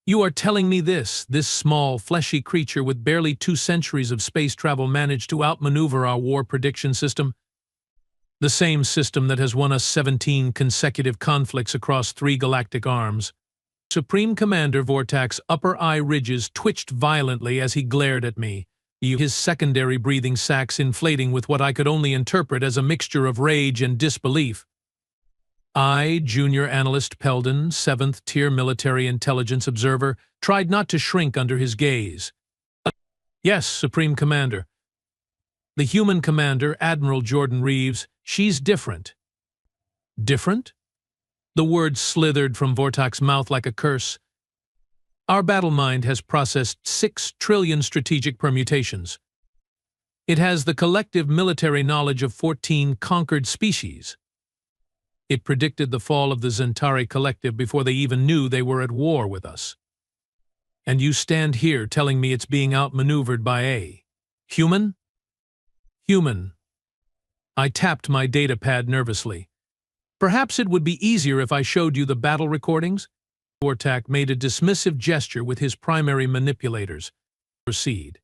You are telling me this small, fleshy creature with barely 2 centuries of space travel managed to outmaneuver our war prediction system? The same system that has won us 17 consecutive conflicts across 3 galactic arms. Supreme Commander Vortak's upper eye ridges twitched violently as he glared at me, his secondary breathing sacs inflating with what I could only interpret as a mixture of rage and disbelief. I, Junior Analyst Peldon, 7th-tier military intelligence observer, tried not to shrink under his gaze. Yes, Supreme Commander. The human commander, Admiral Jordan Reeves, she's different. Different? The word slithered from Vortak's mouth like a curse. Our battle mind has processed 6 trillion strategic permutations. It has the collective military knowledge of 14 conquered species. It predicted the fall of the Zentari Collective before they even knew they were at war with us. And you stand here telling me it's being outmaneuvered by a human? Human. I tapped my datapad nervously. Perhaps it would be easier if I showed you the battle recordings? Vortak made a dismissive gesture with his primary manipulators. Proceed.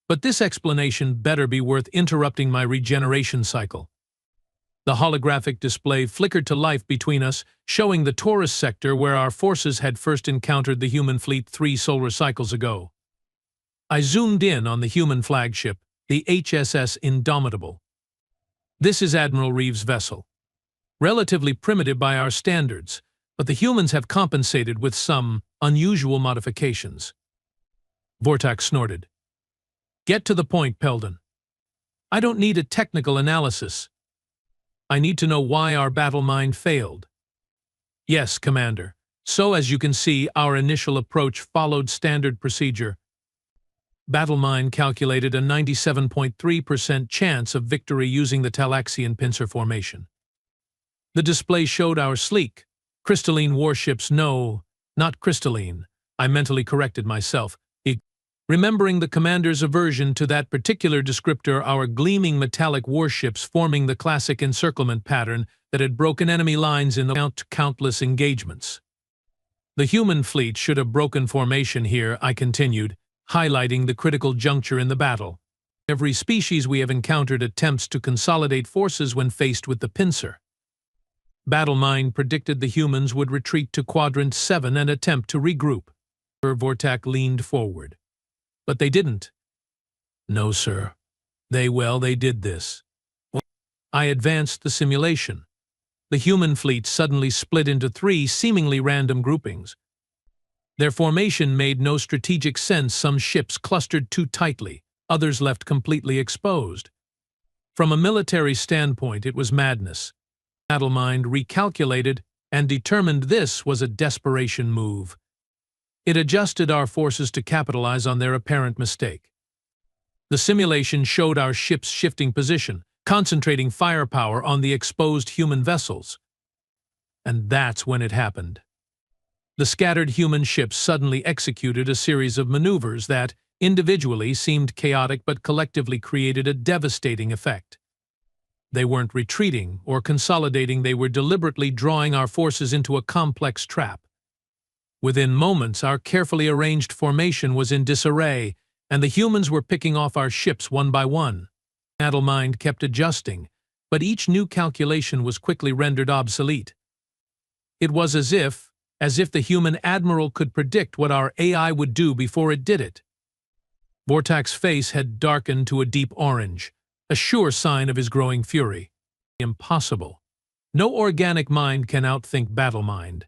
But this explanation better be worth interrupting my regeneration cycle. The holographic display flickered to life between us, showing the Taurus sector where our forces had first encountered the human fleet 3 solar cycles ago. I zoomed in on the human flagship, the HSS Indomitable. This is Admiral Reeves' vessel. Relatively primitive by our standards, but the humans have compensated with some unusual modifications. Vortak snorted. Get to the point, Peldon. I don't need a technical analysis. I need to know why our battle mind failed. Yes, Commander. So as you can see, our initial approach followed standard procedure. Battle mind calculated a 97.3% chance of victory using the Talaxian pincer formation. The display showed our sleek, crystalline warships. No, not crystalline. I mentally corrected myself. Remembering the commander's aversion to that particular descriptor, our gleaming metallic warships forming the classic encirclement pattern that had broken enemy lines in the countless engagements. The human fleet should have broken formation here, I continued, highlighting the critical juncture in the battle. Every species we have encountered attempts to consolidate forces when faced with the pincer. Battle mind predicted the humans would retreat to Quadrant 7 and attempt to regroup. Vortak leaned forward. But they didn't. No, sir. They did this. I advanced the simulation. The human fleet suddenly split into 3 seemingly random groupings. Their formation made no strategic sense. Some ships clustered too tightly, others left completely exposed. From a military standpoint, it was madness. Battle mind recalculated and determined this was a desperation move. It adjusted our forces to capitalize on their apparent mistake. The simulation showed our ships shifting position, concentrating firepower on the exposed human vessels. And that's when it happened. The scattered human ships suddenly executed a series of maneuvers that, individually, seemed chaotic but collectively created a devastating effect. They weren't retreating or consolidating, they were deliberately drawing our forces into a complex trap. Within moments, our carefully arranged formation was in disarray, and the humans were picking off our ships one by one. Battle mind kept adjusting, but each new calculation was quickly rendered obsolete. It was as if the human admiral could predict what our AI would do before it did it. Vortak's face had darkened to a deep orange, a sure sign of his growing fury. Impossible. No organic mind can outthink battle mind.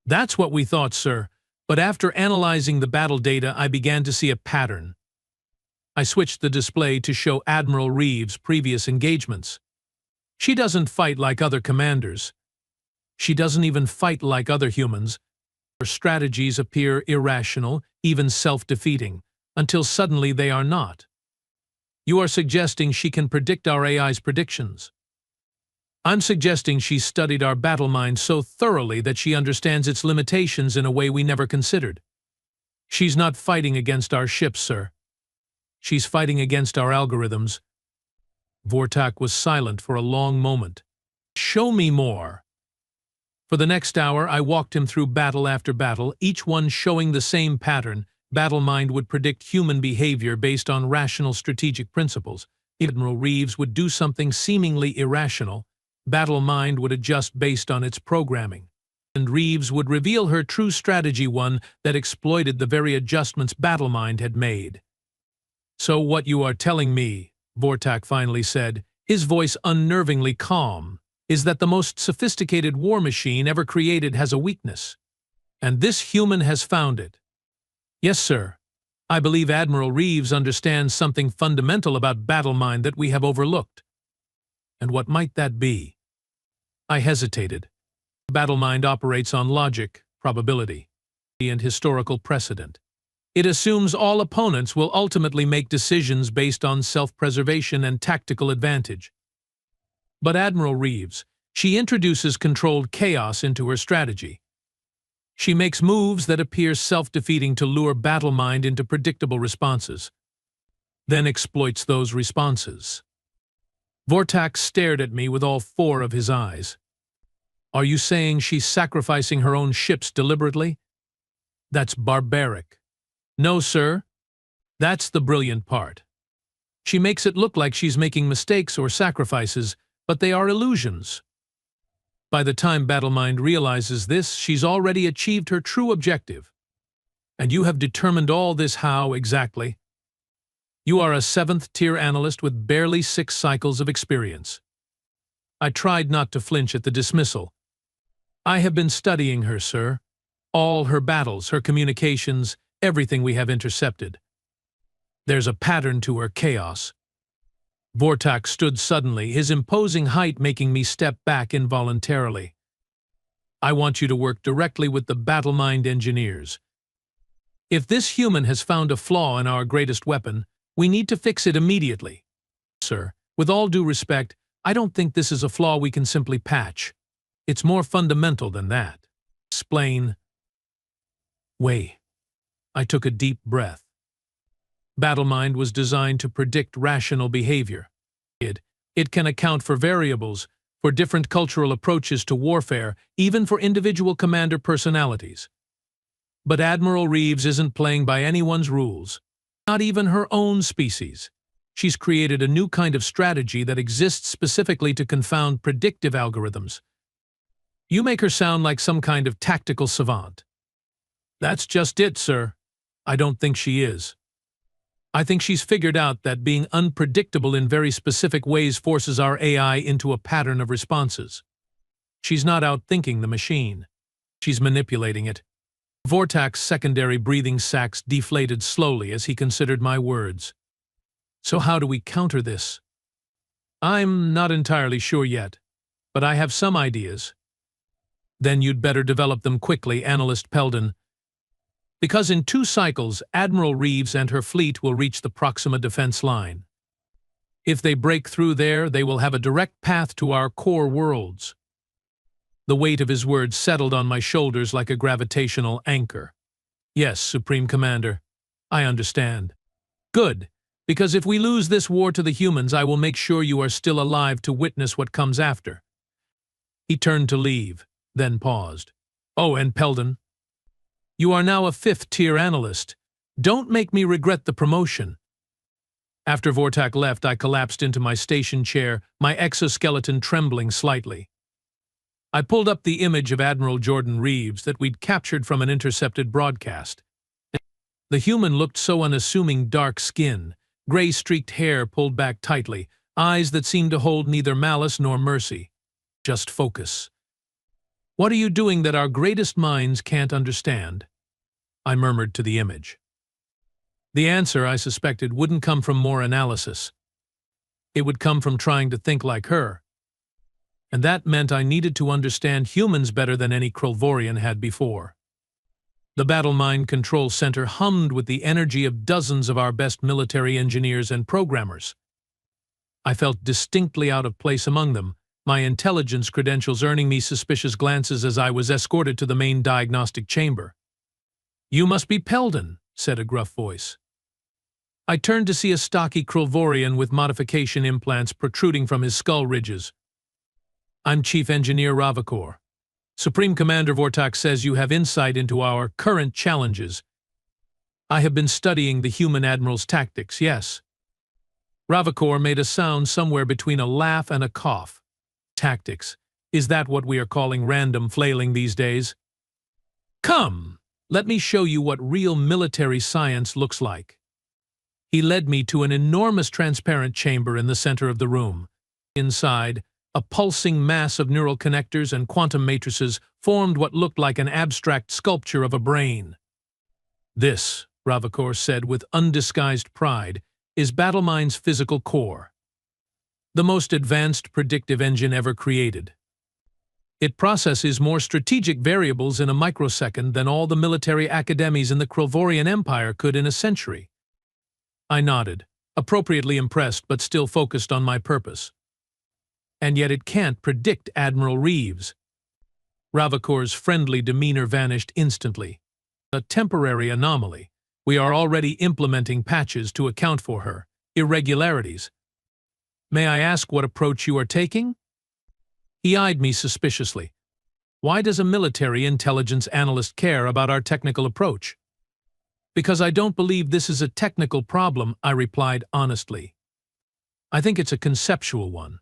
That's what we thought, sir, but after analyzing the battle data, I began to see a pattern. I switched the display to show Admiral Reeves' previous engagements. She doesn't fight like other commanders. She doesn't even fight like other humans. Her strategies appear irrational, even self-defeating, until suddenly they are not. You are suggesting she can predict our AI's predictions. I'm suggesting she studied our battle mind so thoroughly that she understands its limitations in a way we never considered. She's not fighting against our ships, sir. She's fighting against our algorithms. Vortak was silent for a long moment. Show me more. For the next hour, I walked him through battle after battle, each one showing the same pattern. BattleMind would predict human behavior based on rational strategic principles. If Admiral Reeves would do something seemingly irrational, BattleMind would adjust based on its programming. And Reeves would reveal her true strategy, one that exploited the very adjustments BattleMind had made. "So what you are telling me," Vortak finally said, his voice unnervingly calm, "is that the most sophisticated war machine ever created has a weakness. And this human has found it." "Yes, sir. I believe Admiral Reeves understands something fundamental about BattleMind that we have overlooked." "And what might that be?" I hesitated. BattleMind operates on logic, probability, and historical precedent. It assumes all opponents will ultimately make decisions based on self-preservation and tactical advantage. But Admiral Reeves, she introduces controlled chaos into her strategy. She makes moves that appear self-defeating to lure BattleMind into predictable responses, then exploits those responses. Vortak stared at me with all four of his eyes. "Are you saying she's sacrificing her own ships deliberately? That's barbaric." "No, sir. That's the brilliant part. She makes it look like she's making mistakes or sacrifices, but they are illusions. By the time BattleMind realizes this, she's already achieved her true objective. And you have determined all this how exactly? You are a 7th-tier analyst with barely 6 cycles of experience." I tried not to flinch at the dismissal. "I have been studying her, sir. All her battles, her communications, everything we have intercepted. There's a pattern to her chaos." Vortak stood suddenly, his imposing height making me step back involuntarily. "I want you to work directly with the BattleMind engineers. If this human has found a flaw in our greatest weapon, we need to fix it immediately. Sir, with all due respect, I don't think this is a flaw we can simply patch. It's more fundamental than that." "Explain." "Wait." I took a deep breath. BattleMind was designed to predict rational behavior. It can account for variables, for different cultural approaches to warfare, even for individual commander personalities. But Admiral Reeves isn't playing by anyone's rules, not even her own species. She's created a new kind of strategy that exists specifically to confound predictive algorithms. You make her sound like some kind of tactical savant. That's just it, sir. I don't think she is. I think she's figured out that being unpredictable in very specific ways forces our AI into a pattern of responses. She's not outthinking the machine. She's manipulating it. Vortak's secondary breathing sacs deflated slowly as he considered my words. "So how do we counter this?" "I'm not entirely sure yet, but I have some ideas." "Then you'd better develop them quickly, Analyst Peldon. Because in 2 cycles, Admiral Reeves and her fleet will reach the Proxima defense line. If they break through there, they will have a direct path to our core worlds." The weight of his words settled on my shoulders like a gravitational anchor. "Yes, Supreme Commander, I understand." "Good, because if we lose this war to the humans, I will make sure you are still alive to witness what comes after." He turned to leave, then paused. "Oh, and Peldon, you are now a 5th-tier analyst. Don't make me regret the promotion." After Vortak left, I collapsed into my station chair, my exoskeleton trembling slightly. I pulled up the image of Admiral Jordan Reeves that we'd captured from an intercepted broadcast. The human looked so unassuming, dark skin, gray-streaked hair pulled back tightly, eyes that seemed to hold neither malice nor mercy. Just focus. "What are you doing that our greatest minds can't understand?" I murmured to the image. The answer, I suspected, wouldn't come from more analysis. It would come from trying to think like her. And that meant I needed to understand humans better than any Krulvorian had before. The BattleMind Control Center hummed with the energy of dozens of our best military engineers and programmers. I felt distinctly out of place among them, my intelligence credentials earning me suspicious glances as I was escorted to the main diagnostic chamber. "You must be Peldon," said a gruff voice. I turned to see a stocky Krulvorian with modification implants protruding from his skull ridges. "I'm Chief Engineer Ravakor." Supreme Commander Vortak says you have insight into our current challenges. I have been studying the human admiral's tactics, yes. Ravakor made a sound somewhere between a laugh and a cough. Tactics. Is that what we are calling random flailing these days? Come, let me show you what real military science looks like. He led me to an enormous transparent chamber in the center of the room. Inside, a pulsing mass of neural connectors and quantum matrices formed what looked like an abstract sculpture of a brain. This, Ravakor said with undisguised pride, is BattleMind's physical core. The most advanced predictive engine ever created. It processes more strategic variables in a microsecond than all the military academies in the Krovorian Empire could in a century. I nodded, appropriately impressed but still focused on my purpose. And yet it can't predict Admiral Reeves. Ravakor's friendly demeanor vanished instantly. A temporary anomaly. We are already implementing patches to account for her irregularities. May I ask what approach you are taking? He eyed me suspiciously. Why does a military intelligence analyst care about our technical approach? Because I don't believe this is a technical problem, I replied honestly. I think it's a conceptual one.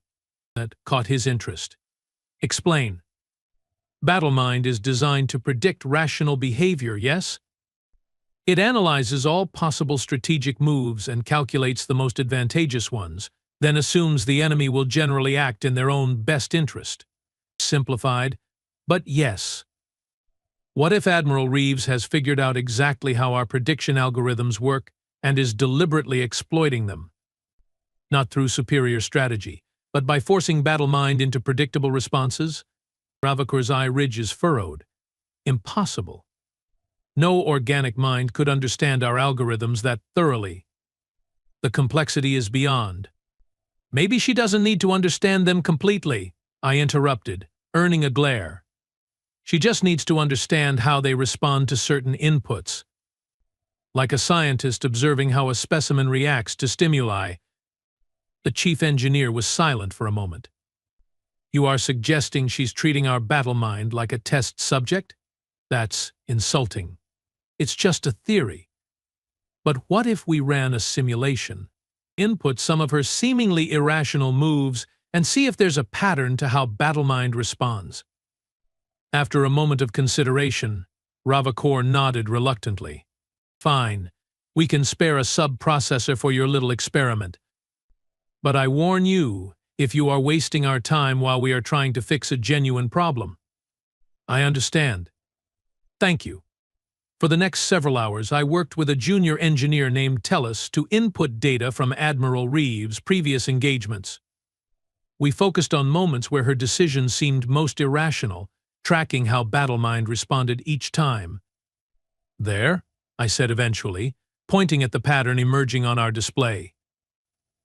That caught his interest. Explain. BattleMind is designed to predict rational behavior, yes? It analyzes all possible strategic moves and calculates the most advantageous ones, then assumes the enemy will generally act in their own best interest. Simplified, but yes. What if Admiral Reeves has figured out exactly how our prediction algorithms work and is deliberately exploiting them? Not through superior strategy, but by forcing BattleMind into predictable responses? Ravakor's eye ridge is furrowed. Impossible. No organic mind could understand our algorithms that thoroughly. The complexity is beyond. Maybe she doesn't need to understand them completely, I interrupted, earning a glare. She just needs to understand how they respond to certain inputs. Like a scientist observing how a specimen reacts to stimuli. The chief engineer was silent for a moment. You are suggesting she's treating our BattleMind like a test subject? That's insulting. It's just a theory. But what if we ran a simulation? Input some of her seemingly irrational moves and see if there's a pattern to how BattleMind responds. After a moment of consideration, Ravakor nodded reluctantly. Fine, we can spare a sub-processor for your little experiment. But I warn you, if you are wasting our time while we are trying to fix a genuine problem. I understand. Thank you. For the next several hours, I worked with a junior engineer named Tellus to input data from Admiral Reeves' previous engagements. We focused on moments where her decisions seemed most irrational, tracking how BattleMind responded each time. There, I said eventually, pointing at the pattern emerging on our display.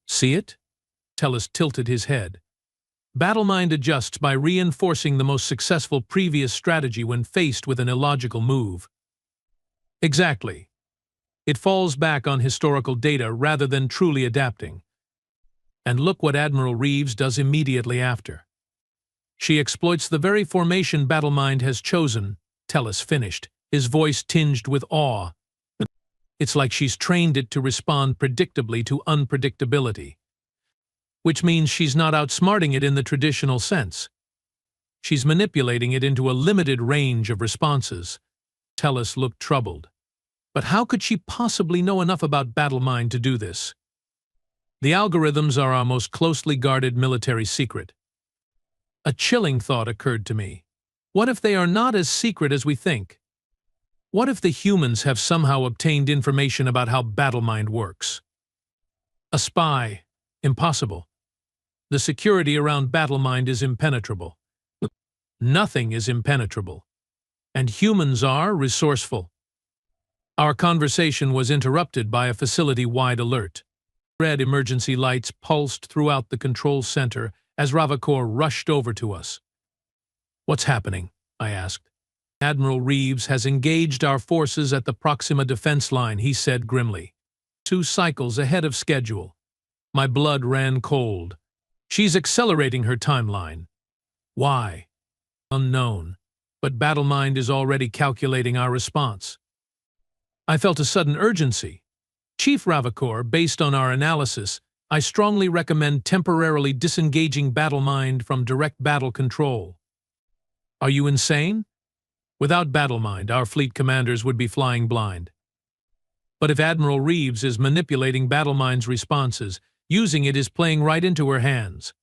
See it? Tellus tilted his head. BattleMind adjusts by reinforcing the most successful previous strategy when faced with an illogical move. Exactly. It falls back on historical data rather than truly adapting. And look what Admiral Reeves does immediately after. She exploits the very formation BattleMind has chosen, Tellus finished, his voice tinged with awe. It's like she's trained it to respond predictably to unpredictability. Which means she's not outsmarting it in the traditional sense. She's manipulating it into a limited range of responses. Tellus looked troubled. But how could she possibly know enough about BattleMind to do this? The algorithms are our most closely guarded military secret. A chilling thought occurred to me. What if they are not as secret as we think? What if the humans have somehow obtained information about how BattleMind works? A spy. Impossible. The security around BattleMind is impenetrable. Nothing is impenetrable. And humans are resourceful. Our conversation was interrupted by a facility-wide alert. Red emergency lights pulsed throughout the control center as Ravakor rushed over to us. What's happening? I asked. Admiral Reeves has engaged our forces at the Proxima defense line, he said grimly. 2 cycles ahead of schedule. My blood ran cold. She's accelerating her timeline. Why? Unknown. but BattleMind is already calculating our response. I felt a sudden urgency. Chief Ravakor, based on our analysis, I strongly recommend temporarily disengaging BattleMind from direct battle control. Are you insane? Without BattleMind, our fleet commanders would be flying blind. But if Admiral Reeves is manipulating BattleMind's responses, using it is playing right into her hands.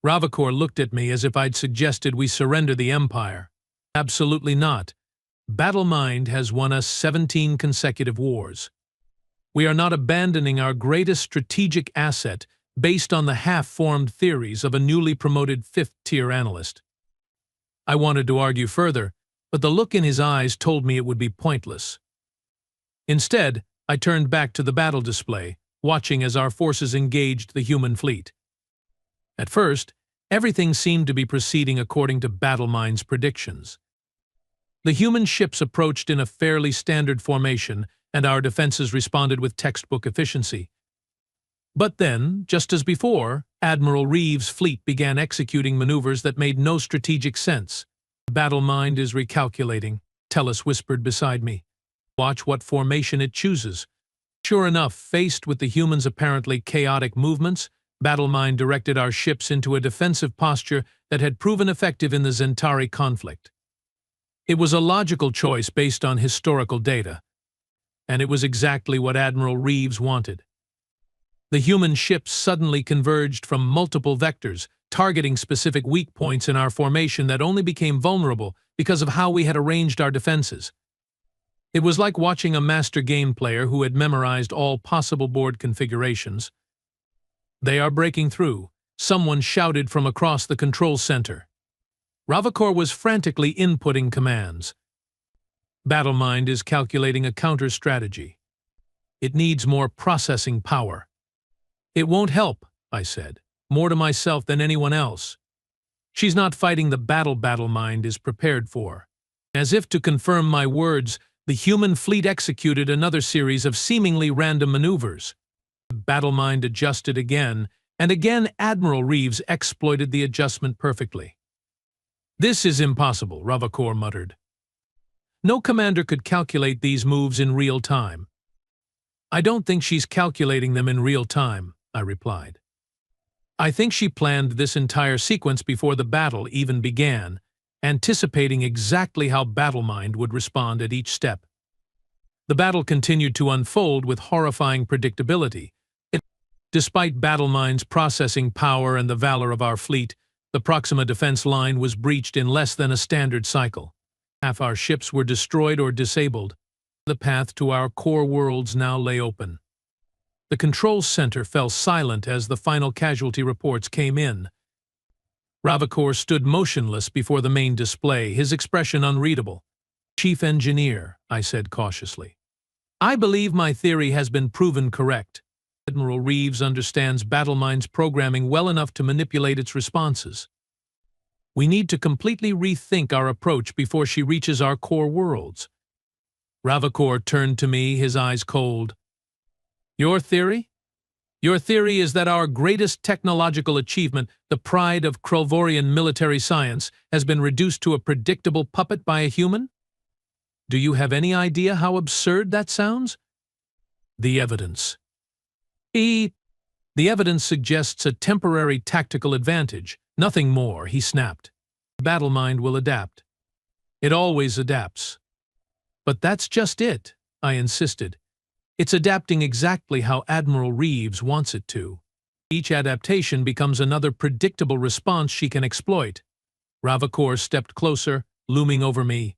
Ravakor looked at me as if I'd suggested we surrender the Empire. Absolutely not. BattleMind has won us 17 consecutive wars. We are not abandoning our greatest strategic asset based on the half-formed theories of a newly promoted fifth-tier analyst. I wanted to argue further, but the look in his eyes told me it would be pointless. Instead, I turned back to the battle display, watching as our forces engaged the human fleet. At first, everything seemed to be proceeding according to BattleMind's predictions. The human ships approached in a fairly standard formation, and our defenses responded with textbook efficiency. But then, just as before, Admiral Reeves' fleet began executing maneuvers that made no strategic sense. BattleMind is recalculating, Tellus whispered beside me. Watch what formation it chooses. Sure enough, faced with the humans' apparently chaotic movements, BattleMind directed our ships into a defensive posture that had proven effective in the Zentari conflict. It was a logical choice based on historical data, and it was exactly what Admiral Reeves wanted. The human ships suddenly converged from multiple vectors, targeting specific weak points in our formation that only became vulnerable because of how we had arranged our defenses. It was like watching a master game player who had memorized all possible board configurations. "They are breaking through," someone shouted from across the control center. Ravakor was frantically inputting commands. BattleMind is calculating a counter-strategy. It needs more processing power. "It won't help," I said, more to myself than anyone else. "She's not fighting the battle BattleMind is prepared for." As if to confirm my words, the human fleet executed another series of seemingly random maneuvers. BattleMind adjusted again, and again Admiral Reeves exploited the adjustment perfectly. "This is impossible," Ravakor muttered. "No commander could calculate these moves in real time." "I don't think she's calculating them in real time," I replied. "I think she planned this entire sequence before the battle even began, anticipating exactly how BattleMind would respond at each step." The battle continued to unfold with horrifying predictability. Despite BattleMind's processing power and the valor of our fleet, the Proxima defense line was breached in less than a standard cycle. Half our ships were destroyed or disabled. The path to our core worlds now lay open. The control center fell silent as the final casualty reports came in. Ravakor stood motionless before the main display, his expression unreadable. "Chief Engineer," I said cautiously, "I believe my theory has been proven correct. Admiral Reeves understands BattleMind's programming well enough to manipulate its responses. We need to completely rethink our approach before she reaches our core worlds." Ravakor turned to me, his eyes cold. "Your theory? Your theory is that our greatest technological achievement, the pride of Krelvorian military science, has been reduced to a predictable puppet by a human? Do you have any idea how absurd that sounds?" "The evidence." The evidence suggests a temporary tactical advantage, nothing more," he snapped. "BattleMind will adapt. It always adapts." "But that's just it," I insisted. "It's adapting exactly how Admiral Reeves wants it to. Each adaptation becomes another predictable response she can exploit." Ravakor stepped closer, looming over me.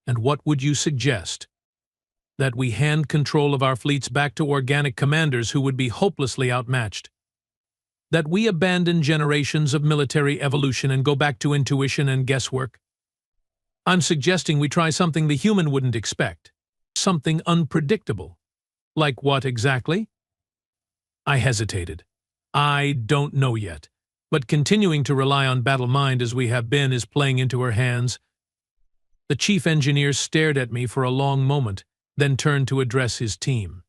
"And what would you suggest? That we hand control of our fleets back to organic commanders who would be hopelessly outmatched? That we abandon generations of military evolution and go back to intuition and guesswork? I'm suggesting we try something the human wouldn't expect. Something unpredictable." "Like what exactly?" I hesitated. "I don't know yet, but continuing to rely on BattleMind as we have been is playing into her hands." The chief engineer stared at me for a long moment, then turned to address his team.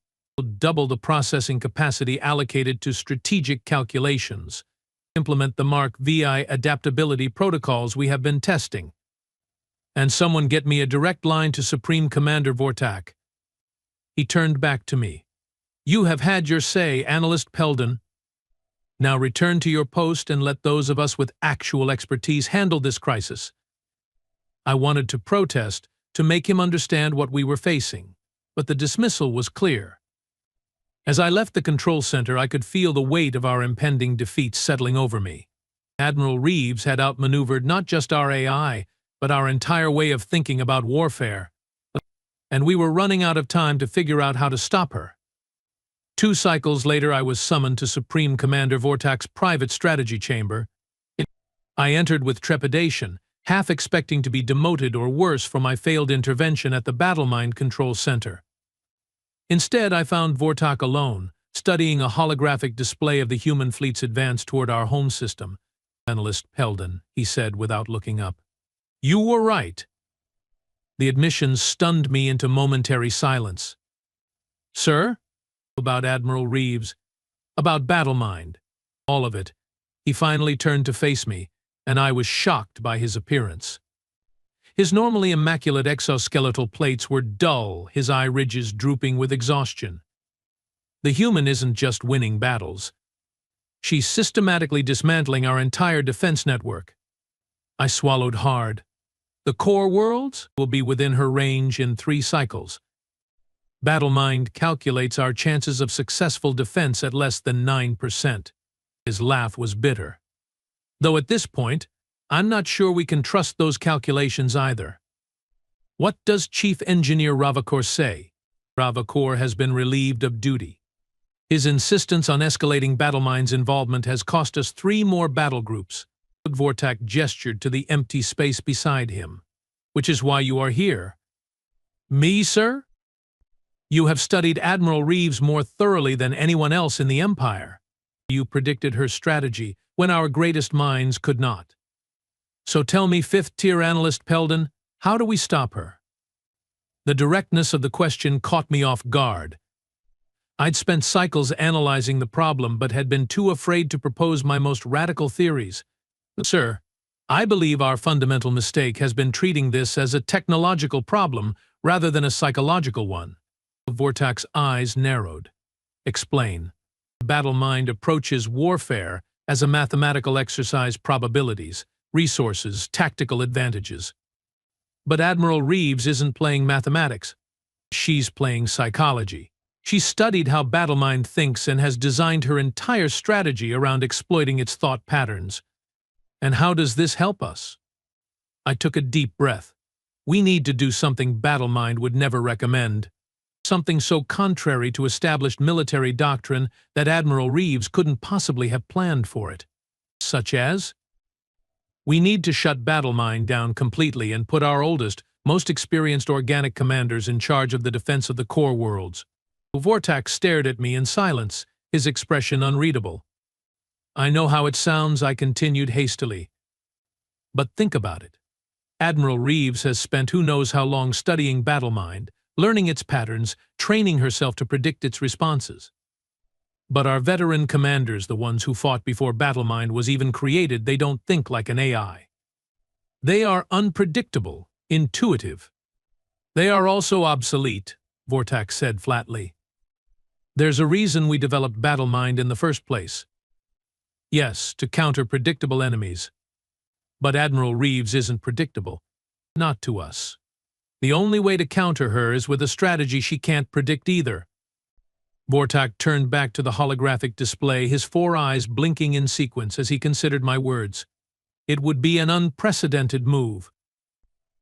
"Double the processing capacity allocated to strategic calculations. Implement the Mark VI adaptability protocols we have been testing. And someone get me a direct line to Supreme Commander Vortak. He turned back to me. You have had your say, Analyst Peldon. Now return to your post and let those of us with actual expertise handle this crisis. I wanted to protest, to make him understand what we were facing, but the dismissal was clear. As I left the control center, I could feel the weight of our impending defeat settling over me. Admiral Reeves had outmaneuvered not just our AI, but our entire way of thinking about warfare. And we were running out of time to figure out how to stop her. 2 cycles later, I was summoned to Supreme Commander Vortak's private strategy chamber. I entered with trepidation, half expecting to be demoted or worse for my failed intervention at the Battlemind Control Center. Instead, I found Vortak alone, studying a holographic display of the human fleet's advance toward our home system. Analyst Peldon, he said without looking up. You were right. The admission stunned me into momentary silence. Sir? About Admiral Reeves. About Battlemind. All of it. He finally turned to face me, and I was shocked by his appearance. His normally immaculate exoskeletal plates were dull, his eye ridges drooping with exhaustion. The human isn't just winning battles. She's systematically dismantling our entire defense network. I swallowed hard. The core worlds will be within her range in 3 cycles. Battlemind calculates our chances of successful defense at less than 9%. His laugh was bitter. Though at this point, I'm not sure we can trust those calculations either. What does Chief Engineer Ravakor say? Ravakor has been relieved of duty. His insistence on escalating Battlemind's involvement has cost us 3 more battle groups. Vortak gestured to the empty space beside him. Which is why you are here. Me, sir? You have studied Admiral Reeves more thoroughly than anyone else in the Empire. You predicted her strategy when our greatest minds could not. So tell me, 5th-tier Analyst Peldon, how do we stop her? The directness of the question caught me off guard. I'd spent cycles analyzing the problem but had been too afraid to propose my most radical theories. Sir, I believe our fundamental mistake has been treating this as a technological problem rather than a psychological one. Vortak's eyes narrowed. Explain. Battlemind approaches warfare as a mathematical exercise: probabilities, resources, tactical advantages. But Admiral Reeves isn't playing mathematics. She's playing psychology. She studied how Battlemind thinks and has designed her entire strategy around exploiting its thought patterns. And how does this help us? I took a deep breath. We need to do something Battlemind would never recommend. Something so contrary to established military doctrine that Admiral Reeves couldn't possibly have planned for it. Such as? We need to shut Battlemind down completely and put our oldest, most experienced organic commanders in charge of the defense of the core worlds. Vortak stared at me in silence, his expression unreadable. I know how it sounds, I continued hastily. But think about it. Admiral Reeves has spent who knows how long studying Battlemind, learning its patterns, training herself to predict its responses. But our veteran commanders, the ones who fought before Battlemind was even created, they don't think like an AI. They are unpredictable, intuitive. They are also obsolete, Vortak said flatly. There's a reason we developed Battlemind in the first place. Yes, to counter predictable enemies. But Admiral Reeves isn't predictable. Not to us. The only way to counter her is with a strategy she can't predict either. Vortak turned back to the holographic display, his 4 eyes blinking in sequence as he considered my words. It would be an unprecedented move.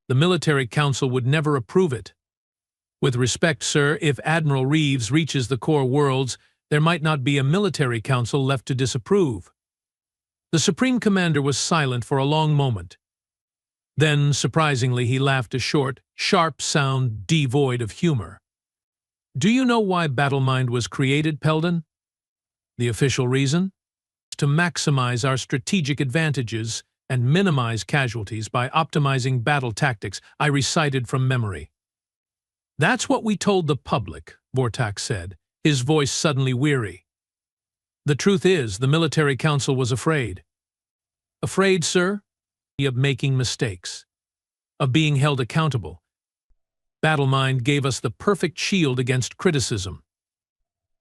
The military council would never approve it. With respect, sir, if Admiral Reeves reaches the core worlds, there might not be a military council left to disapprove. The Supreme Commander was silent for a long moment. Then, surprisingly, he laughed a short, sharp sound devoid of humor. Do you know why Battlemind was created, Peldon? The official reason? To maximize our strategic advantages and minimize casualties by optimizing battle tactics, I recited from memory. That's what we told the public, Vortak said, his voice suddenly weary. The truth is, the military council was afraid. Afraid, sir? Of making mistakes. of being held accountable. BattleMind gave us the perfect shield against criticism.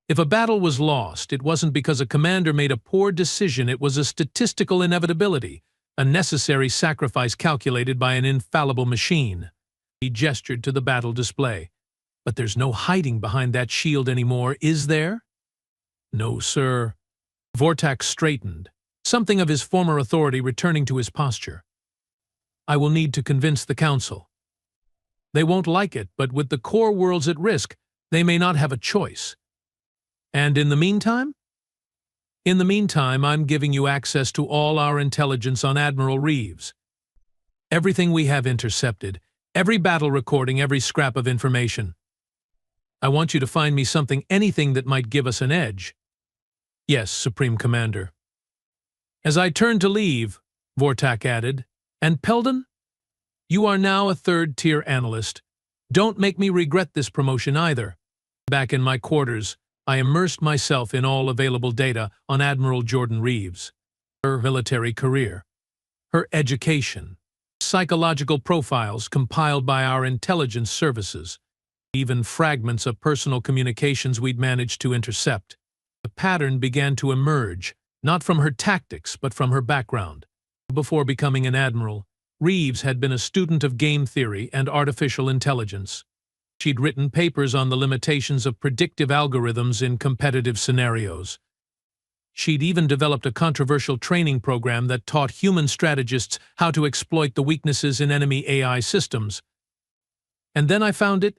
If a battle was lost, it wasn't because a commander made a poor decision, it was a statistical inevitability, a necessary sacrifice calculated by an infallible machine. He gestured to the battle display. But there's no hiding behind that shield anymore, is there? No, sir. Vortak straightened, something of his former authority returning to his posture. I will need to convince the Council. They won't like it, but with the core worlds at risk, they may not have a choice. And in the meantime? In the meantime, I'm giving you access to all our intelligence on Admiral Reeves. Everything we have intercepted, every battle recording, every scrap of information. I want you to find me something, anything that might give us an edge. Yes, Supreme Commander. As I turned to leave, Vortak added, and Peldon, you are now a third-tier analyst. Don't make me regret this promotion either. Back in my quarters, I immersed myself in all available data on Admiral Jordan Reeves, her military career, her education, psychological profiles compiled by our intelligence services, even fragments of personal communications we'd managed to intercept. The pattern began to emerge, not from her tactics, but from her background. Before becoming an admiral, Reeves had been a student of game theory and artificial intelligence. She'd written papers on the limitations of predictive algorithms in competitive scenarios. She'd even developed a controversial training program that taught human strategists how to exploit the weaknesses in enemy AI systems. And then I found it,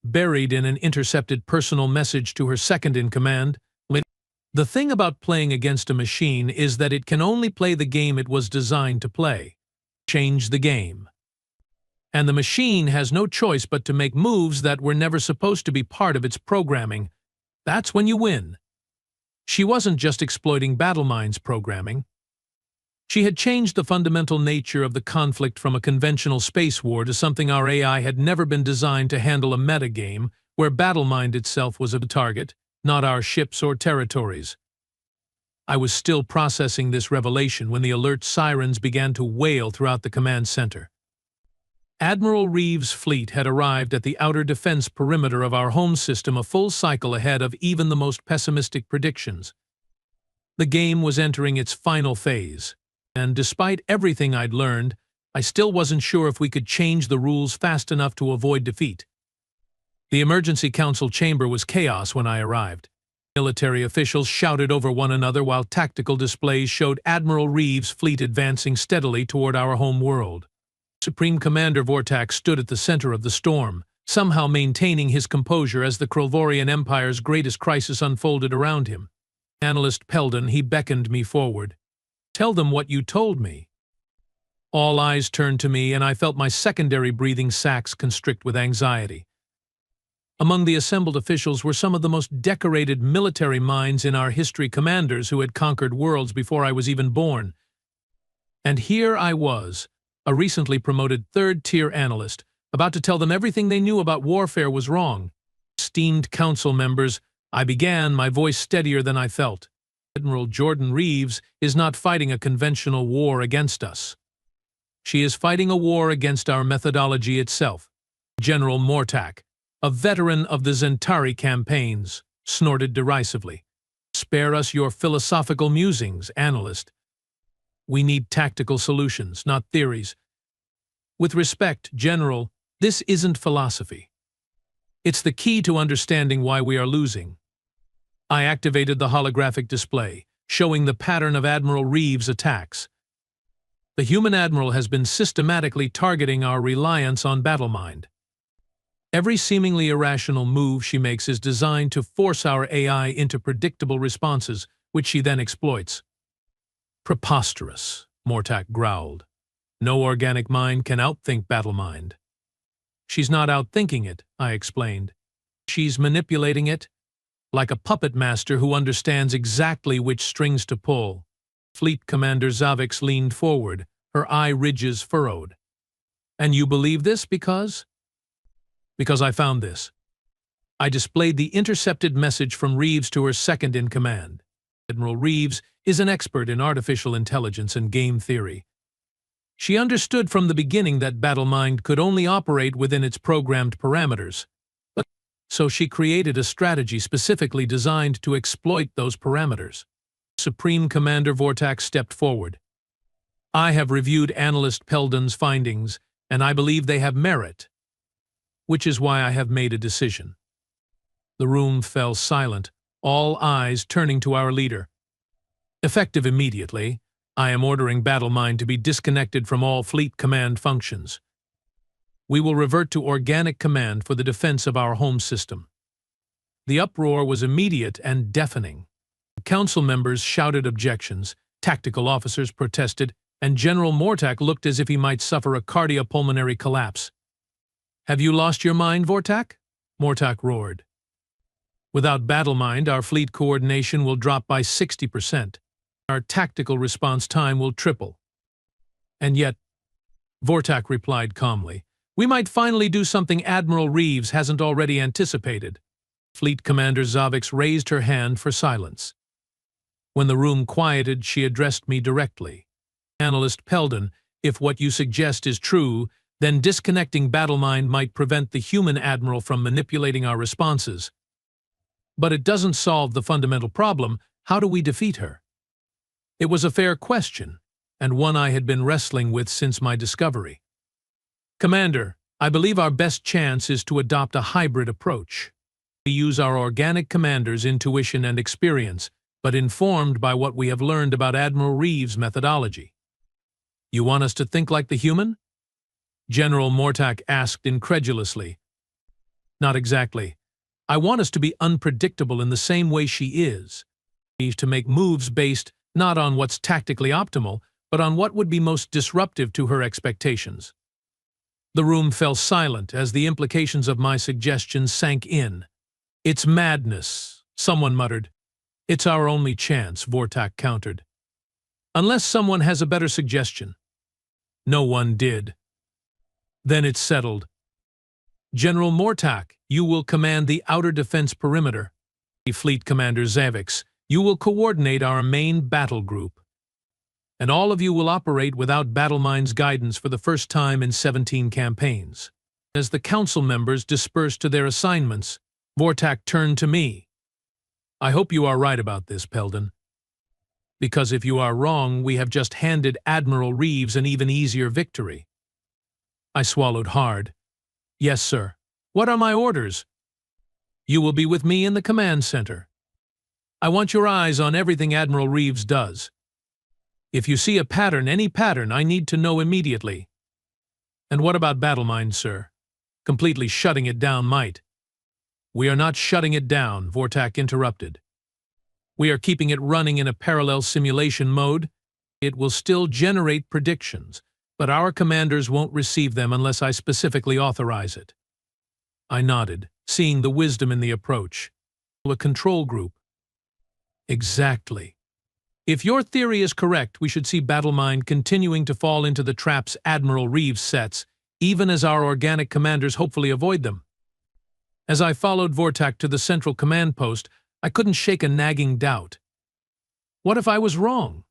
buried in an intercepted personal message to her second-in-command. The thing about playing against a machine is that it can only play the game it was designed to play. Change the game. And the machine has no choice but to make moves that were never supposed to be part of its programming. That's when you win. She wasn't just exploiting BattleMind's programming. She had changed the fundamental nature of the conflict from a conventional space war to something our AI had never been designed to handle, a metagame where BattleMind itself was a target, not our ships or territories. I was still processing this revelation when the alert sirens began to wail throughout the command center. Admiral Reeves' fleet had arrived at the outer defense perimeter of our home system, a full cycle ahead of even the most pessimistic predictions. The game was entering its final phase, and despite everything I'd learned, I still wasn't sure if we could change the rules fast enough to avoid defeat. The emergency council chamber was chaos when I arrived. Military officials shouted over one another while tactical displays showed Admiral Reeves' fleet advancing steadily toward our home world. Supreme Commander Vortak stood at the center of the storm, somehow maintaining his composure as the Krolvorian Empire's greatest crisis unfolded around him. Analyst Peldon, he beckoned me forward. Tell them what you told me. All eyes turned to me, and I felt my secondary breathing sacs constrict with anxiety. Among the assembled officials were some of the most decorated military minds in our history, commanders who had conquered worlds before I was even born. And here I was, a recently promoted third-tier analyst, about to tell them everything they knew about warfare was wrong. Esteemed council members, I began, my voice steadier than I felt. Admiral Jordan Reeves is not fighting a conventional war against us. She is fighting a war against our methodology itself. General Mortak, a veteran of the Zentari campaigns, snorted derisively. Spare us your philosophical musings, analyst. We need tactical solutions, not theories. With respect, General, this isn't philosophy. It's the key to understanding why we are losing. I activated the holographic display, showing the pattern of Admiral Reeves' attacks. The human admiral has been systematically targeting our reliance on BattleMind. Every seemingly irrational move she makes is designed to force our AI into predictable responses, which she then exploits. Preposterous, Mortak growled. No organic mind can outthink BattleMind. She's not outthinking it, I explained. She's manipulating it, like a puppet master who understands exactly which strings to pull. Fleet Commander Zavix leaned forward, her eye ridges furrowed. And you believe this because? Because I found this. I displayed the intercepted message from Reeves to her second-in-command. Admiral Reeves is an expert in artificial intelligence and game theory. She understood from the beginning that BattleMind could only operate within its programmed parameters. So she created a strategy specifically designed to exploit those parameters. Supreme Commander Vortak stepped forward. I have reviewed Analyst Peldon's findings, and I believe they have merit, which is why I have made a decision. The room fell silent, all eyes turning to our leader. Effective immediately, I am ordering BattleMind to be disconnected from all fleet command functions. We will revert to organic command for the defense of our home system. The uproar was immediate and deafening. Council members shouted objections, tactical officers protested, and General Mortak looked as if he might suffer a cardiopulmonary collapse. Have you lost your mind, Vortak? Mortak roared. Without BattleMind, our fleet coordination will drop by 60%. Our tactical response time will triple. And yet, Vortak replied calmly, we might finally do something Admiral Reeves hasn't already anticipated. Fleet Commander Zavix raised her hand for silence. When the room quieted, she addressed me directly. Analyst Peldon, if what you suggest is true, then disconnecting BattleMind might prevent the human admiral from manipulating our responses. But it doesn't solve the fundamental problem. How do we defeat her? It was a fair question, and one I had been wrestling with since my discovery. Commander, I believe our best chance is to adopt a hybrid approach. We use our organic commander's intuition and experience, but informed by what we have learned about Admiral Reeves' methodology. You want us to think like the human? General Mortak asked incredulously. Not exactly. I want us to be unpredictable in the same way she is. To make moves based not on what's tactically optimal, but on what would be most disruptive to her expectations. The room fell silent as the implications of my suggestions sank in. It's madness, someone muttered. It's our only chance, Vortak countered. Unless someone has a better suggestion. No one did. Then it's settled. General Mortak, you will command the outer defense perimeter. Fleet Commander Zavix, you will coordinate our main battle group. And all of you will operate without BattleMind's guidance for the first time in 17 campaigns. As the council members dispersed to their assignments, Vortak turned to me. I hope you are right about this, Peldon. Because if you are wrong, we have just handed Admiral Reeves an even easier victory. I swallowed hard. Yes, sir. What are my orders? You will be with me in the command center. I want your eyes on everything Admiral Reeves does. If you see a pattern, any pattern, I need to know immediately. And what about BattleMind, sir? Completely shutting it down might. We are not shutting it down, Vortak interrupted. We are keeping it running in a parallel simulation mode. It will still generate predictions, but our commanders won't receive them unless I specifically authorize it. I nodded, seeing the wisdom in the approach. A control group. Exactly. If your theory is correct, we should see BattleMind continuing to fall into the traps Admiral Reeves sets, even as our organic commanders hopefully avoid them. As I followed Vortak to the central command post, I couldn't shake a nagging doubt. What if I was wrong?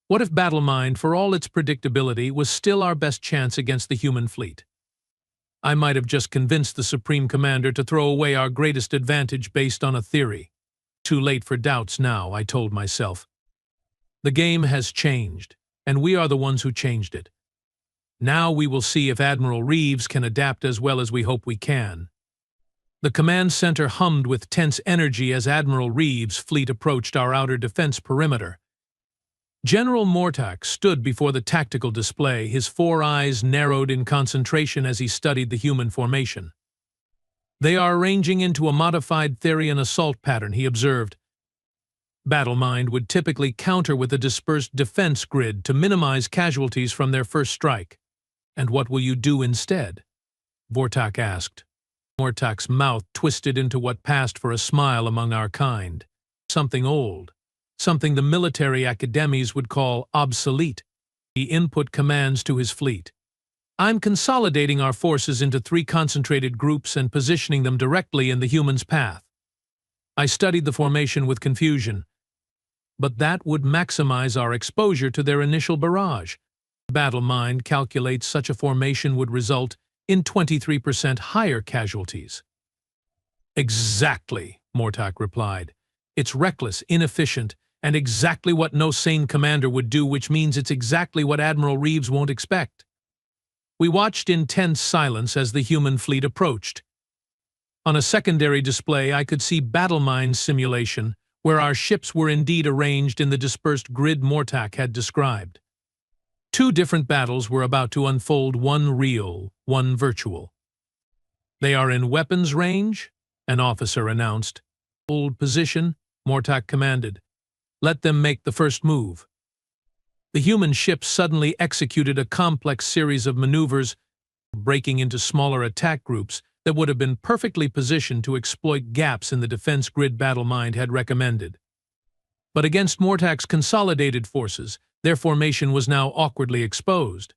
What if BattleMind, for all its predictability, was still our best chance against the human fleet? I might have just convinced the Supreme Commander to throw away our greatest advantage based on a theory. Too late for doubts now, I told myself. The game has changed, and we are the ones who changed it. Now we will see if Admiral Reeves can adapt as well as we hope we can. The command center hummed with tense energy as Admiral Reeves' fleet approached our outer defense perimeter. General Mortak stood before the tactical display, his 4 eyes narrowed in concentration as he studied the human formation. They are arranging into a modified Therian assault pattern, he observed. BattleMind would typically counter with a dispersed defense grid to minimize casualties from their first strike. And what will you do instead? Vortak asked. Mortak's mouth twisted into what passed for a smile among our kind. Something old. Something the military academies would call obsolete. He input commands to his fleet. I'm consolidating our forces into 3 concentrated groups and positioning them directly in the human's path. I studied the formation with confusion. But that would maximize our exposure to their initial barrage. Battle mind calculates such a formation would result in 23% higher casualties. Exactly, Mortak replied. It's reckless, inefficient, and exactly what no sane commander would do, which means it's exactly what Admiral Reeves won't expect. We watched in tense silence as the human fleet approached. On a secondary display, I could see battle mine simulation, where our ships were indeed arranged in the dispersed grid Mortak had described. Two different battles were about to unfold, one real, one virtual. They are in weapons range, an officer announced. Hold position, Mortak commanded. Let them make the first move. The human ships suddenly executed a complex series of maneuvers, breaking into smaller attack groups that would have been perfectly positioned to exploit gaps in the defense grid battle mind had recommended. But against Mortak's consolidated forces, their formation was now awkwardly exposed.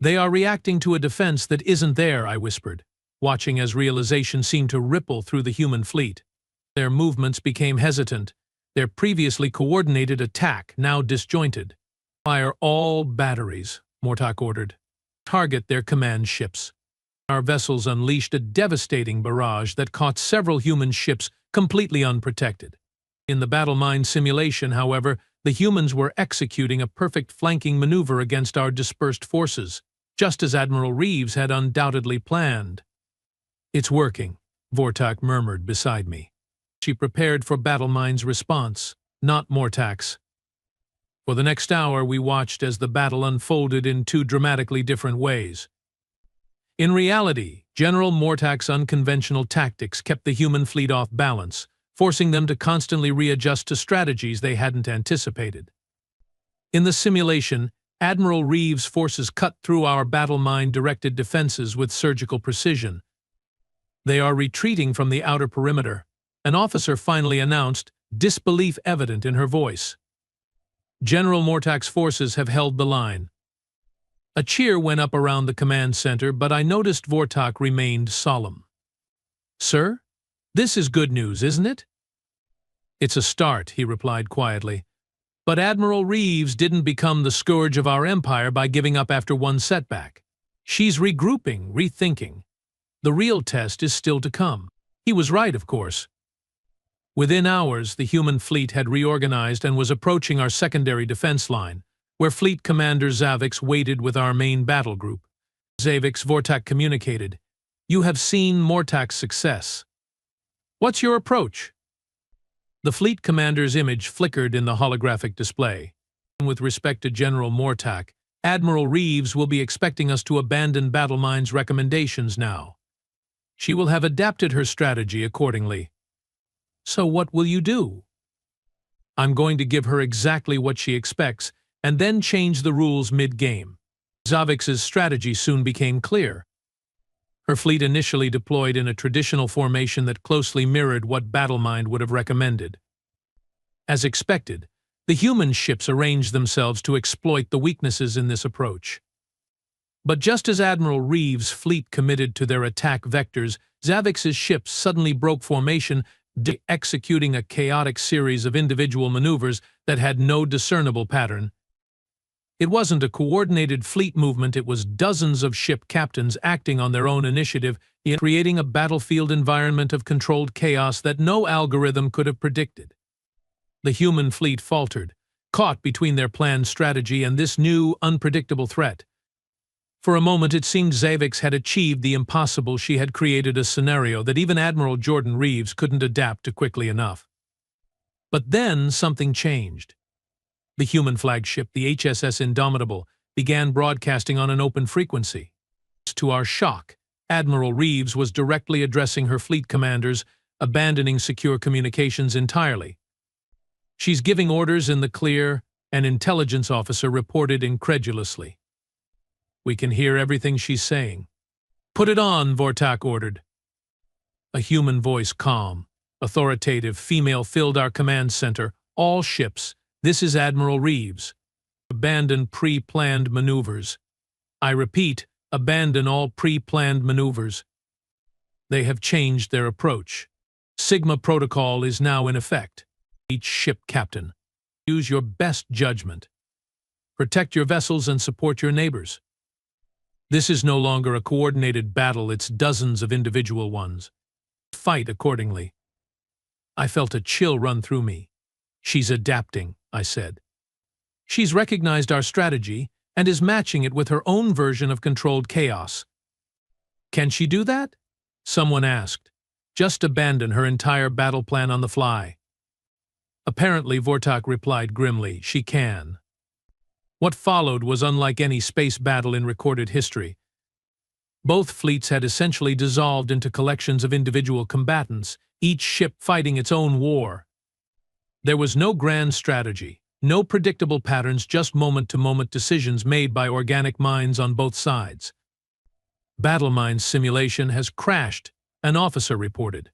They are reacting to a defense that isn't there, I whispered, watching as realization seemed to ripple through the human fleet. Their movements became hesitant, their previously coordinated attack now disjointed. Fire all batteries, Mortak ordered. Target their command ships. Our vessels unleashed a devastating barrage that caught several human ships completely unprotected. In the battle mine simulation, however, the humans were executing a perfect flanking maneuver against our dispersed forces, just as Admiral Reeves had undoubtedly planned. It's working, Vortak murmured beside me. She prepared for battle mine's response, not Mortak's. For the next hour, we watched as the battle unfolded in two dramatically different ways. In reality, General Mortak's unconventional tactics kept the human fleet off balance, forcing them to constantly readjust to strategies they hadn't anticipated. In the simulation, Admiral Reeves' forces cut through our battle mine-directed defenses with surgical precision. They are retreating from the outer perimeter, an officer finally announced, disbelief evident in her voice. General Mortak's forces have held the line. A cheer went up around the command center, but I noticed Vortak remained solemn. Sir, this is good news, isn't it? It's a start, he replied quietly. But Admiral Reeves didn't become the scourge of our empire by giving up after one setback. She's regrouping, rethinking. The real test is still to come. He was right, of course. Within hours, the human fleet had reorganized and was approaching our secondary defense line, where Fleet Commander Zavix waited with our main battle group. Zavix, Vortak communicated, "You have seen Mortak's success. What's your approach?" The Fleet Commander's image flickered in the holographic display. With respect to General Mortak, Admiral Reeves will be expecting us to abandon battle mine's recommendations now. She will have adapted her strategy accordingly. So what will you do? I'm going to give her exactly what she expects, and then change the rules mid-game. Zavix's strategy soon became clear. Her fleet initially deployed in a traditional formation that closely mirrored what BattleMind would have recommended. As expected, the human ships arranged themselves to exploit the weaknesses in this approach. But just as Admiral Reeves' fleet committed to their attack vectors, Zavix's ships suddenly broke formation, executing a chaotic series of individual maneuvers that had no discernible pattern. It wasn't a coordinated fleet movement, it was dozens of ship captains acting on their own initiative, creating a battlefield environment of controlled chaos that no algorithm could have predicted. The human fleet faltered, caught between their planned strategy and this new, unpredictable threat. For a moment it seemed Zavix had achieved the impossible. She had created a scenario that even Admiral Jordan Reeves couldn't adapt to quickly enough. But then something changed. The human flagship, the HSS Indomitable, began broadcasting on an open frequency. To our shock, Admiral Reeves was directly addressing her fleet commanders, abandoning secure communications entirely. "She's giving orders in the clear," an intelligence officer reported incredulously. "We can hear everything she's saying." "Put it on," Vortak ordered. A human voice, calm, authoritative, female, filled our command center. "All ships, this is Admiral Reeves. Abandon pre-planned maneuvers. I repeat, abandon all pre-planned maneuvers. They have changed their approach. Sigma Protocol is now in effect. Each ship captain, use your best judgment." Protect your vessels and support your neighbors. This is no longer a coordinated battle, it's dozens of individual ones. Fight accordingly. I felt a chill run through me. She's adapting, I said. She's recognized our strategy and is matching it with her own version of controlled chaos. Can she do that? Someone asked. Just abandon her entire battle plan on the fly. Apparently, Vortak replied grimly, she can. What followed was unlike any space battle in recorded history. Both fleets had essentially dissolved into collections of individual combatants, each ship fighting its own war. There was no grand strategy, no predictable patterns, just moment-to-moment decisions made by organic minds on both sides. Battle Mind's simulation has crashed, an officer reported.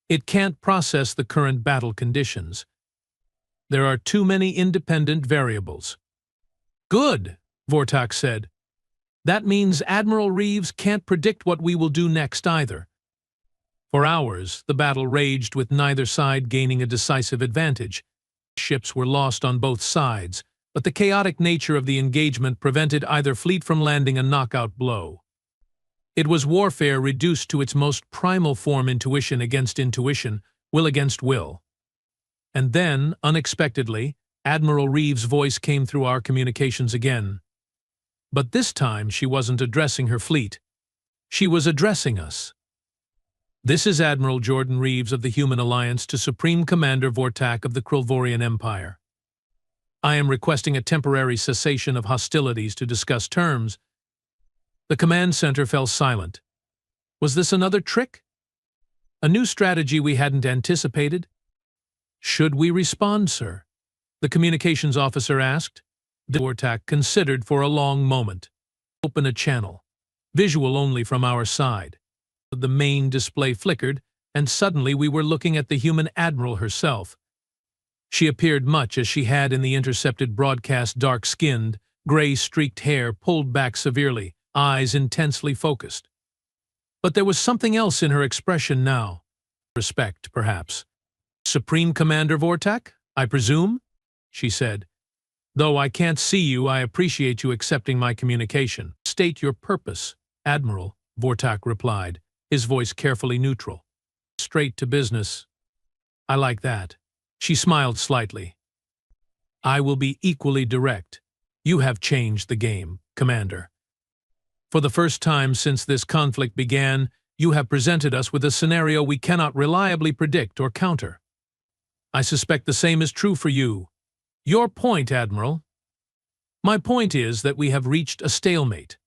It can't process the current battle conditions. There are too many independent variables. Good, Vortak said. That means Admiral Reeves can't predict what we will do next either. For hours, the battle raged with neither side gaining a decisive advantage. Ships were lost on both sides, but the chaotic nature of the engagement prevented either fleet from landing a knockout blow. It was warfare reduced to its most primal form, intuition against intuition, will against will. And then, unexpectedly, Admiral Reeves' voice came through our communications again. But this time she wasn't addressing her fleet. She was addressing us. This is Admiral Jordan Reeves of the Human Alliance to Supreme Commander Vortak of the Krylvorian Empire. I am requesting a temporary cessation of hostilities to discuss terms. The command center fell silent. Was this another trick? A new strategy we hadn't anticipated? Should we respond, sir? The communications officer asked. Vortak considered for a long moment. Open a channel. Visual only from our side. The main display flickered, and suddenly we were looking at the human admiral herself. She appeared much as she had in the intercepted broadcast, dark-skinned, gray-streaked hair pulled back severely, eyes intensely focused. But there was something else in her expression now. Respect, perhaps. Supreme Commander Vortak, I presume? She said. Though I can't see you, I appreciate you accepting my communication. State your purpose, Admiral, Vortak replied, his voice carefully neutral. Straight to business. I like that. She smiled slightly. I will be equally direct. You have changed the game, Commander. For the first time since this conflict began, you have presented us with a scenario we cannot reliably predict or counter. I suspect the same is true for you. Your point, Admiral. My point is that we have reached a stalemate.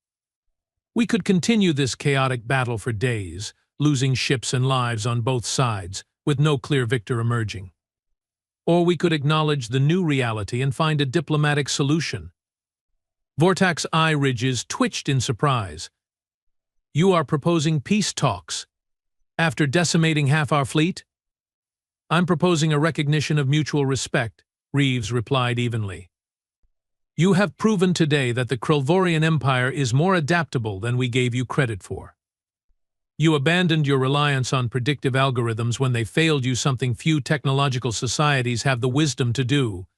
We could continue this chaotic battle for days, losing ships and lives on both sides, with no clear victor emerging. Or we could acknowledge the new reality and find a diplomatic solution. Vortak's eye ridges twitched in surprise. You are proposing peace talks. After decimating half our fleet? I'm proposing a recognition of mutual respect, Reeves replied evenly. You have proven today that the Krylvorian Empire is more adaptable than we gave you credit for. You abandoned your reliance on predictive algorithms when they failed you, something few technological societies have the wisdom to do.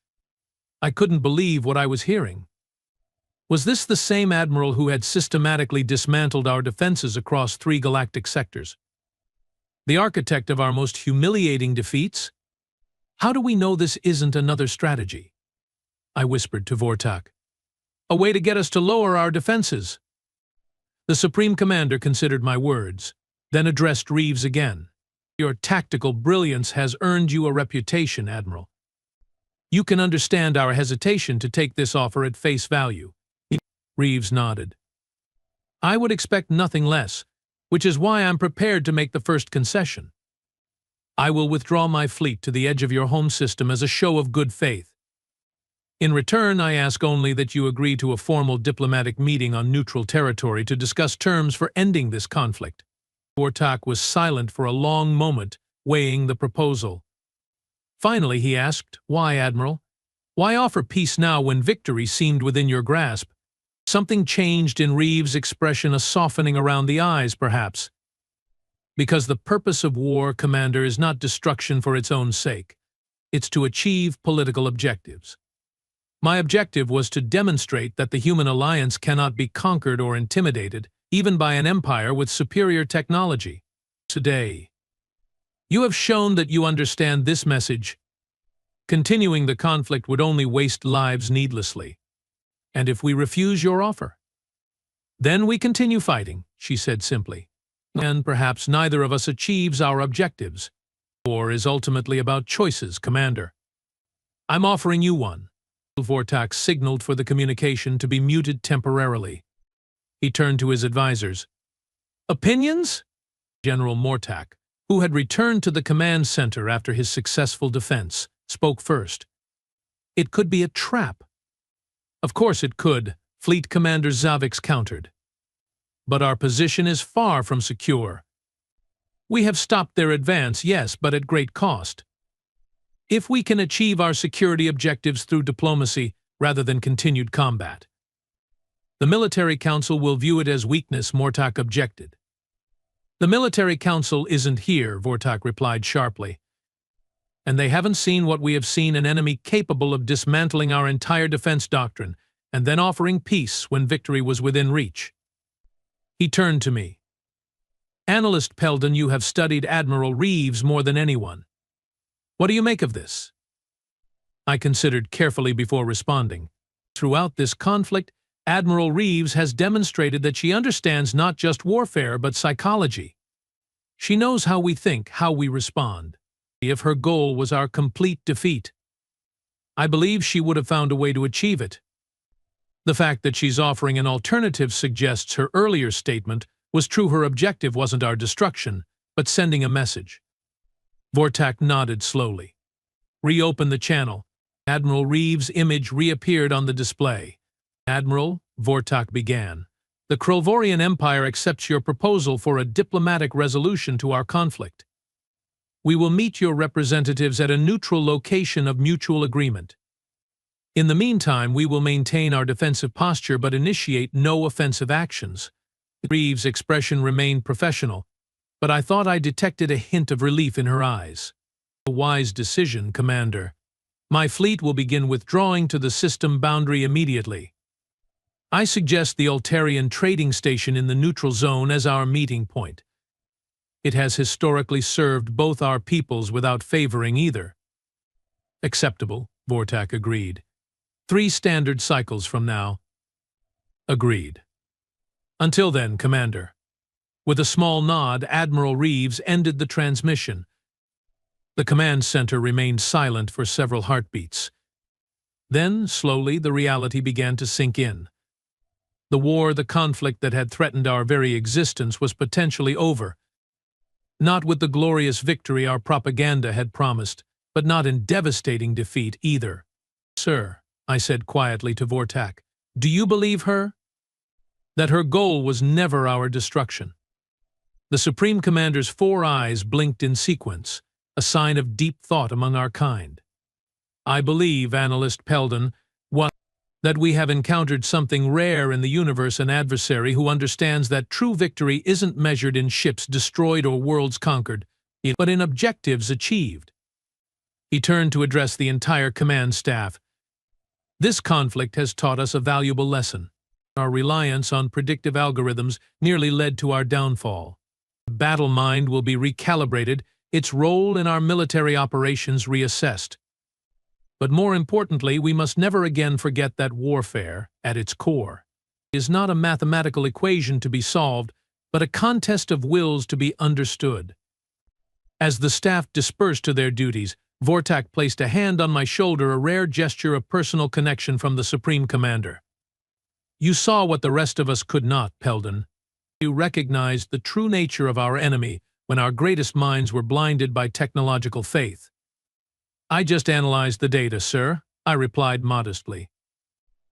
I couldn't believe what I was hearing. Was this the same admiral who had systematically dismantled our defenses across 3 galactic sectors? The architect of our most humiliating defeats? How do we know this isn't another strategy? I whispered to Vortak. A way to get us to lower our defenses. The Supreme Commander considered my words, then addressed Reeves again. Your tactical brilliance has earned you a reputation, Admiral. You can understand our hesitation to take this offer at face value. Reeves nodded. I would expect nothing less, which is why I'm prepared to make the first concession. I will withdraw my fleet to the edge of your home system as a show of good faith. In return, I ask only that you agree to a formal diplomatic meeting on neutral territory to discuss terms for ending this conflict. Vortak was silent for a long moment, weighing the proposal. Finally, he asked, Why, Admiral? Why offer peace now when victory seemed within your grasp? Something changed in Reeves' expression, a softening around the eyes, perhaps. Because the purpose of war, Commander, is not destruction for its own sake. It's to achieve political objectives. My objective was to demonstrate that the human alliance cannot be conquered or intimidated, even by an empire with superior technology. Today, you have shown that you understand this message. Continuing the conflict would only waste lives needlessly. And if we refuse your offer, then we continue fighting, she said simply. And perhaps neither of us achieves our objectives. War is ultimately about choices, Commander. I'm offering you one. Vortak signaled for the communication to be muted temporarily. He turned to his advisors. Opinions? General Mortak, who had returned to the command center after his successful defense, spoke first. It could be a trap. Of course it could, Fleet Commander Zavix countered. But our position is far from secure. We have stopped their advance, yes, but at great cost. If we can achieve our security objectives through diplomacy rather than continued combat, the Military Council will view it as weakness, Mortak objected. The Military Council isn't here, Vortak replied sharply. And they haven't seen what we have seen, an enemy capable of dismantling our entire defense doctrine and then offering peace when victory was within reach. He turned to me. Analyst Peldon, you have studied Admiral Reeves more than anyone. What do you make of this? I considered carefully before responding. Throughout this conflict, Admiral Reeves has demonstrated that she understands not just warfare but psychology. She knows how we think, how we respond. If her goal was our complete defeat, I believe she would have found a way to achieve it. The fact that she's offering an alternative suggests her earlier statement was true. Her objective wasn't our destruction, but sending a message. Vortak nodded slowly. Reopen the channel. Admiral Reeves' image reappeared on the display. Admiral, Vortak began, the Krolvorian Empire accepts your proposal for a diplomatic resolution to our conflict. We will meet your representatives at a neutral location of mutual agreement. In the meantime, we will maintain our defensive posture but initiate no offensive actions. Reeves' expression remained professional, but I thought I detected a hint of relief in her eyes. A wise decision, Commander. My fleet will begin withdrawing to the system boundary immediately. I suggest the Altarian trading station in the neutral zone as our meeting point. It has historically served both our peoples without favoring either. Acceptable, Vortak agreed. 3 standard cycles from now. Agreed. Until then, Commander. With a small nod, Admiral Reeves ended the transmission. The command center remained silent for several heartbeats. Then, slowly, the reality began to sink in. The war, the conflict that had threatened our very existence, was potentially over. Not with the glorious victory our propaganda had promised, but not in devastating defeat either. Sir, I said quietly to Vortak, do you believe her? That her goal was never our destruction. The Supreme Commander's 4 eyes blinked in sequence, a sign of deep thought among our kind. I believe, Analyst Peldon, that we have encountered something rare in the universe, an adversary who understands that true victory isn't measured in ships destroyed or worlds conquered, but in objectives achieved. He turned to address the entire command staff. This conflict has taught us a valuable lesson. Our reliance on predictive algorithms nearly led to our downfall. The battle mind will be recalibrated, its role in our military operations reassessed. But more importantly, we must never again forget that warfare, at its core, is not a mathematical equation to be solved, but a contest of wills to be understood. As the staff dispersed to their duties, Vortak placed a hand on my shoulder, a rare gesture of personal connection from the Supreme Commander. You saw what the rest of us could not, Peldon. You recognized the true nature of our enemy when our greatest minds were blinded by technological faith. I just analyzed the data, sir, I replied modestly.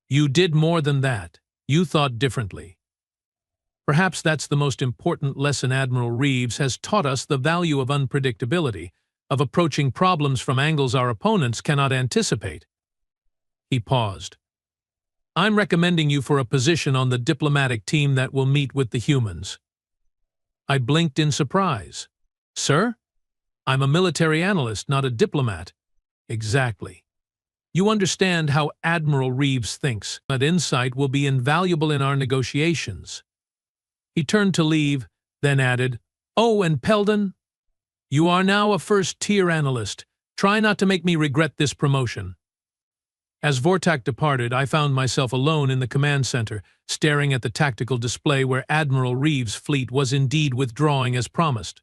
You did more than that. You thought differently. Perhaps that's the most important lesson Admiral Reeves has taught us, the value of unpredictability, of approaching problems from angles our opponents cannot anticipate. He paused. I'm recommending you for a position on the diplomatic team that will meet with the humans. I blinked in surprise. Sir? I'm a military analyst, not a diplomat. Exactly. You understand how Admiral Reeves thinks. That insight will be invaluable in our negotiations. He turned to leave, then added, "Oh, and Peldon, you are now a first-tier analyst. Try not to make me regret this promotion." As Vortak departed, I found myself alone in the command center, staring at the tactical display where Admiral Reeves' fleet was indeed withdrawing as promised.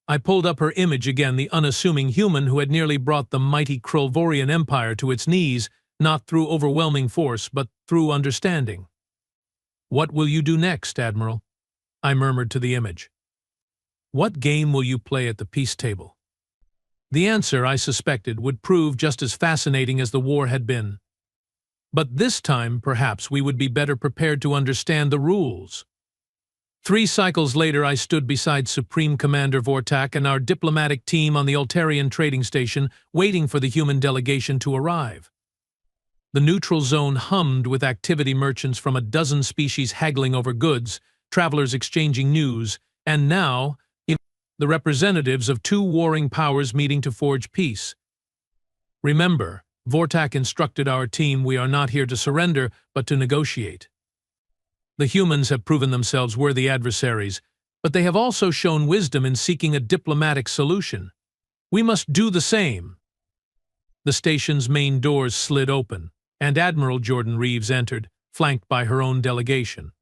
I pulled up her image again, the unassuming human who had nearly brought the mighty Krulvorian Empire to its knees, not through overwhelming force, but through understanding. "What will you do next, Admiral?" I murmured to the image. "What game will you play at the peace table?" The answer, I suspected, would prove just as fascinating as the war had been. But this time, perhaps, we would be better prepared to understand the rules. 3 cycles later, I stood beside Supreme Commander Vortak and our diplomatic team on the Altarian trading station, waiting for the human delegation to arrive. The neutral zone hummed with activity, merchants from a dozen species haggling over goods, travelers exchanging news, and now, the representatives of 2 warring powers meeting to forge peace. "Remember," Vortak instructed our team, "we are not here to surrender, but to negotiate." The humans have proven themselves worthy adversaries, but they have also shown wisdom in seeking a diplomatic solution. We must do the same. The station's main doors slid open, and Admiral Jordan Reeves entered, flanked by her own delegation.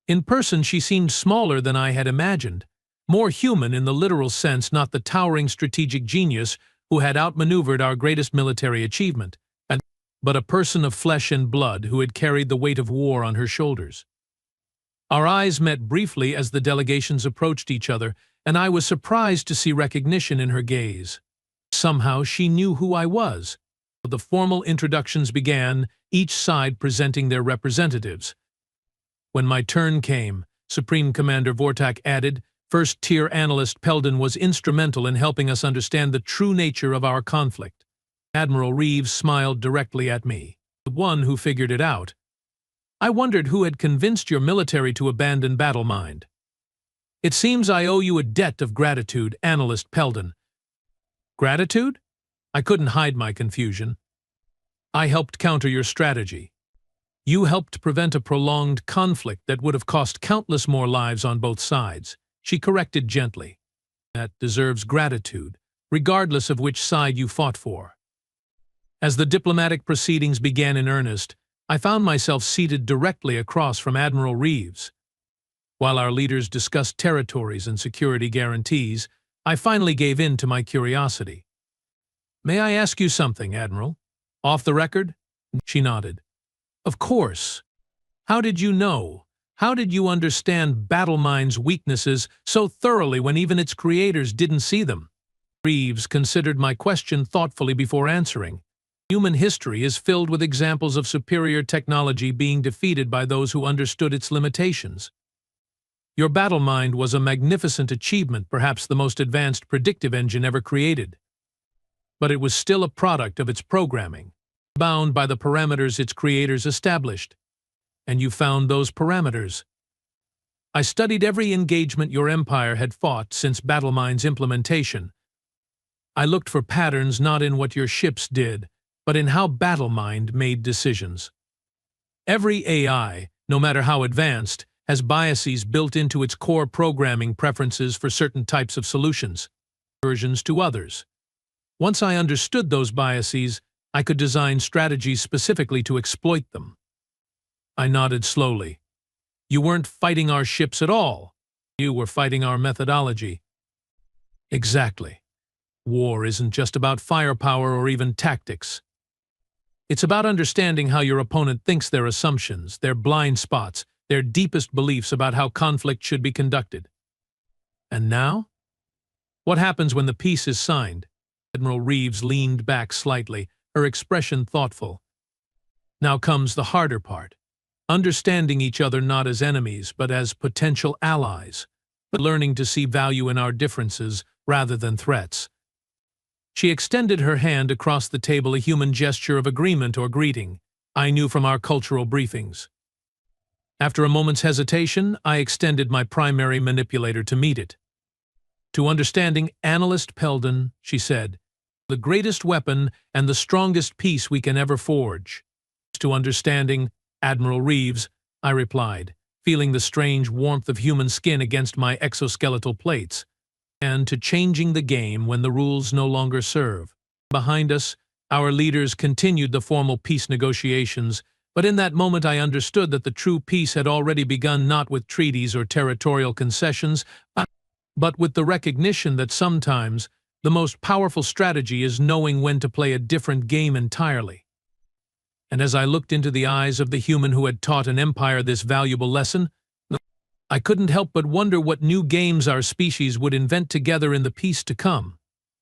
In person, she seemed smaller than I had imagined. More human in the literal sense, not the towering strategic genius who had outmaneuvered our greatest military achievement, but a person of flesh and blood who had carried the weight of war on her shoulders. Our eyes met briefly as the delegations approached each other, and I was surprised to see recognition in her gaze. Somehow she knew who I was. The formal introductions began, each side presenting their representatives. When my turn came, Supreme Commander Vortak added, "First-tier analyst Peldon was instrumental in helping us understand the true nature of our conflict." Admiral Reeves smiled directly at me, the one who figured it out. "I wondered who had convinced your military to abandon battle mind. It seems I owe you a debt of gratitude, Analyst Peldon." "Gratitude?" I couldn't hide my confusion. "I helped counter your strategy. You helped prevent a prolonged conflict that would have cost countless more lives on both sides," she corrected gently. "That deserves gratitude, regardless of which side you fought for." As the diplomatic proceedings began in earnest, I found myself seated directly across from Admiral Reeves. While our leaders discussed territories and security guarantees, I finally gave in to my curiosity. "May I ask you something, Admiral? Off the record?" She nodded. "Of course. How did you know? How did you understand BattleMind's weaknesses so thoroughly when even its creators didn't see them?" Reeves considered my question thoughtfully before answering. "Human history is filled with examples of superior technology being defeated by those who understood its limitations. Your BattleMind was a magnificent achievement, perhaps the most advanced predictive engine ever created. But it was still a product of its programming, bound by the parameters its creators established. And you found those parameters. I studied every engagement your empire had fought since BattleMind's implementation. I looked for patterns not in what your ships did, but in how BattleMind made decisions. Every AI, no matter how advanced, has biases built into its core programming, preferences for certain types of solutions, aversions to others. Once I understood those biases, I could design strategies specifically to exploit them." I nodded slowly. "You weren't fighting our ships at all. You were fighting our methodology." "Exactly. War isn't just about firepower or even tactics. It's about understanding how your opponent thinks, their assumptions, their blind spots, their deepest beliefs about how conflict should be conducted." "And now? What happens when the peace is signed?" Admiral Reeves leaned back slightly, her expression thoughtful. "Now comes the harder part. Understanding each other not as enemies, but as potential allies, but learning to see value in our differences rather than threats." She extended her hand across the table, a human gesture of agreement or greeting, I knew from our cultural briefings. After a moment's hesitation, I extended my primary manipulator to meet it. "To understanding Analyst Peldon," she said, the greatest weapon and the strongest peace we can ever forge. To understanding, Admiral Reeves, I replied, feeling the strange warmth of human skin against my exoskeletal plates, and to changing the game when the rules no longer serve. Behind us, our leaders continued the formal peace negotiations, but in that moment I understood that the true peace had already begun, not with treaties or territorial concessions, but with the recognition that sometimes the most powerful strategy is knowing when to play a different game entirely. And as I looked into the eyes of the human who had taught an empire this valuable lesson, I couldn't help but wonder what new games our species would invent together in the peace to come.